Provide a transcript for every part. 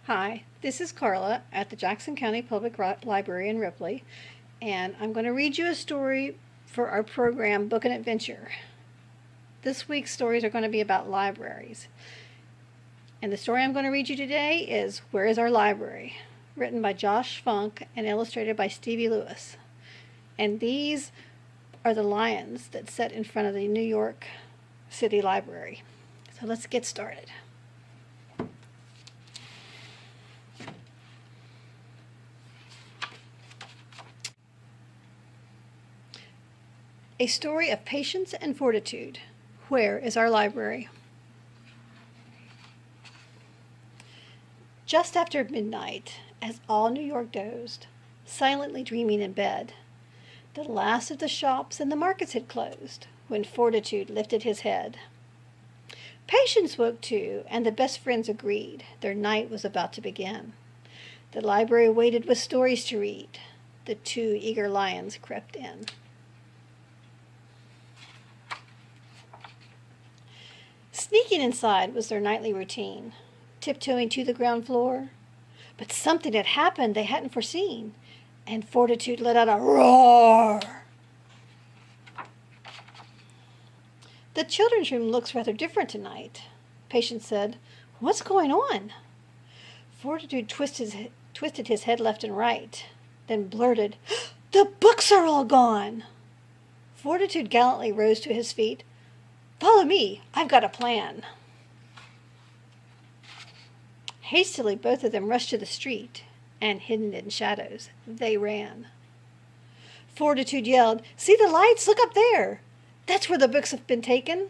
Hi, this is Carla at the Jackson County Public Library in Ripley, and I'm going to read you a story for our program Book and Adventure. This week's stories are going to be about libraries. And the story I'm going to read you today is Where is Our Library? Written by Josh Funk and illustrated by Stevie Lewis. And these are the lions that sit in front of the New York City Library. So let's get started. A story of patience and fortitude. Where is our library? Just after midnight, as all New York dozed, silently dreaming in bed, the last of the shops and the markets had closed when Fortitude lifted his head. Patience woke too, and the best friends agreed their night was about to begin. The library waited with stories to read. The two eager lions crept in. Sneaking inside was their nightly routine, tiptoeing to the ground floor. But something had happened they hadn't foreseen, and Fortitude let out a roar. The children's room looks rather different tonight, Patience said. What's going on? Fortitude twisted his head left and right, then blurted, The books are all gone! Fortitude gallantly rose to his feet. Follow me, I've got a plan. Hastily, both of them rushed to the street, and hidden in shadows, they ran. Fortitude yelled, See the lights? Look up there! That's where the books have been taken.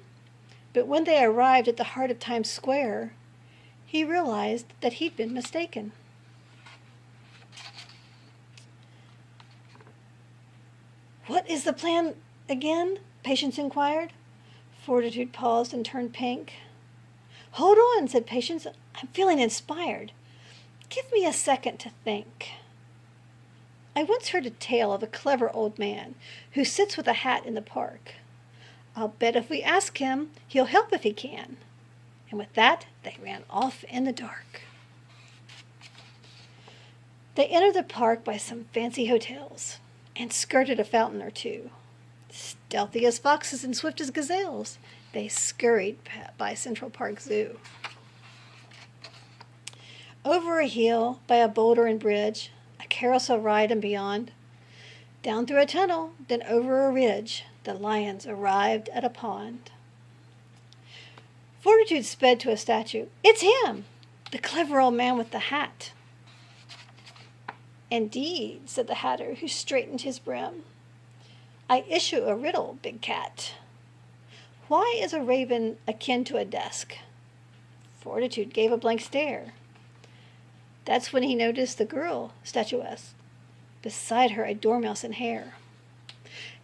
But when they arrived at the heart of Times Square, he realized that he'd been mistaken. What is the plan again? Patience inquired. Fortitude paused and turned pink. Hold on, said Patience. I'm feeling inspired. Give me a second to think. I once heard a tale of a clever old man who sits with a hat in the park. I'll bet if we ask him, he'll help if he can. And with that, they ran off in the dark. They entered the park by some fancy hotels and skirted a fountain or two. Stealthy as foxes and swift as gazelles, they scurried by Central Park Zoo. Over a hill, by a boulder and bridge, a carousel ride and beyond. Down through a tunnel, then over a ridge, the lions arrived at a pond. Fortitude sped to a statue. It's him, the clever old man with the hat. Indeed, said the hatter, who straightened his brim. I issue a riddle, big cat. Why is a raven akin to a desk? Fortitude gave a blank stare. That's when he noticed the girl, statuesque. Beside her, a dormouse in hair.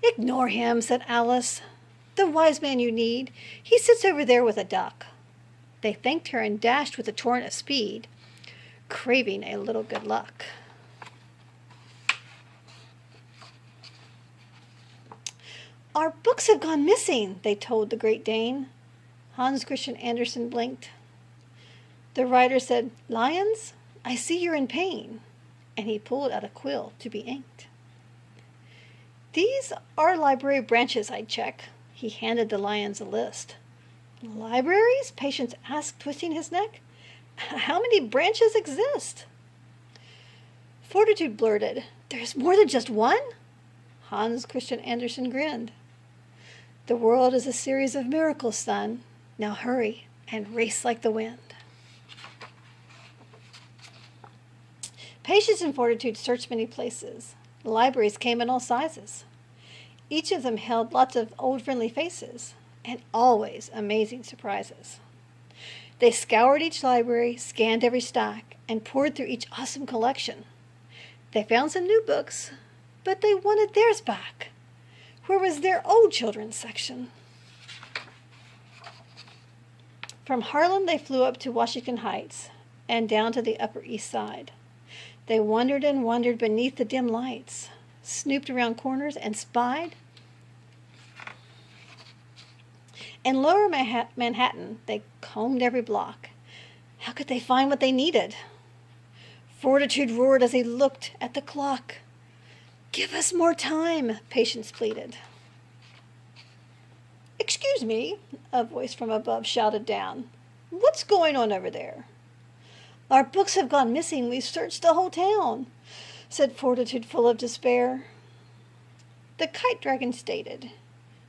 Ignore him, said Alice. The wise man you need. He sits over there with a duck. They thanked her and dashed with a torrent of speed, craving a little good luck. Our books have gone missing, they told the Great Dane. Hans Christian Andersen blinked. The writer said, Lions, I see you're in pain. And he pulled out a quill to be inked. These are library branches I'd check. He handed the lions a list. Libraries? Patience asked, twisting his neck. How many branches exist? Fortitude blurted, There's more than just one? Hans Christian Andersen grinned. The world is a series of miracles, son. Now hurry and race like the wind. Patience and Fortitude searched many places. Libraries came in all sizes. Each of them held lots of old friendly faces, and always amazing surprises. They scoured each library, scanned every stack, and poured through each awesome collection. They found some new books, but they wanted theirs back. Where was their old children's section? From Harlem, they flew up to Washington Heights and down to the Upper East Side. They wandered and wandered beneath the dim lights, snooped around corners and spied. In lower Manhattan, they combed every block. How could they find what they needed? Fortitude roared as he looked at the clock. "Give us more time," Patience pleaded. "Excuse me," a voice from above shouted down. "What's going on over there?" "Our books have gone missing. We've searched the whole town," said Fortitude, full of despair. The kite dragon stated,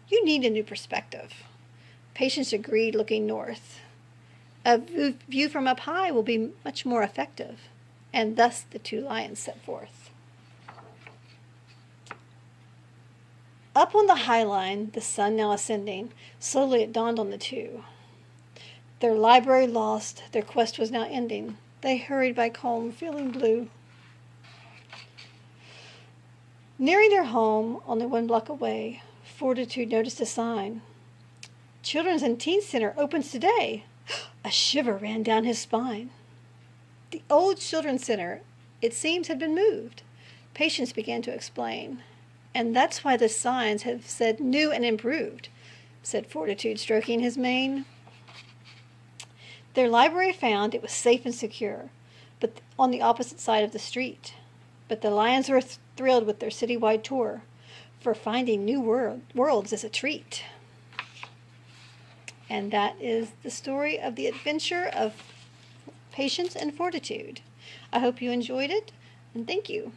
"You need a new perspective." Patience agreed, looking north. "A view from up high will be much more effective." And thus the two lions set forth. Up on the high line, the sun now ascending, slowly it dawned on the two. Their library lost, their quest was now ending. They hurried back home, feeling blue. Nearing their home, only 1 block away, Fortitude noticed a sign. "Children's and Teen Center opens today." A shiver ran down his spine. The old Children's Center, it seems, had been moved. Patience began to explain. "And that's why the signs have said new and improved," said Fortitude, stroking his mane. Their library found it was safe and secure, but on the opposite side of the street. But the lions were thrilled with their citywide tour, for finding new worlds is a treat. And that is the story of the adventure of Patience and Fortitude. I hope you enjoyed it, and thank you.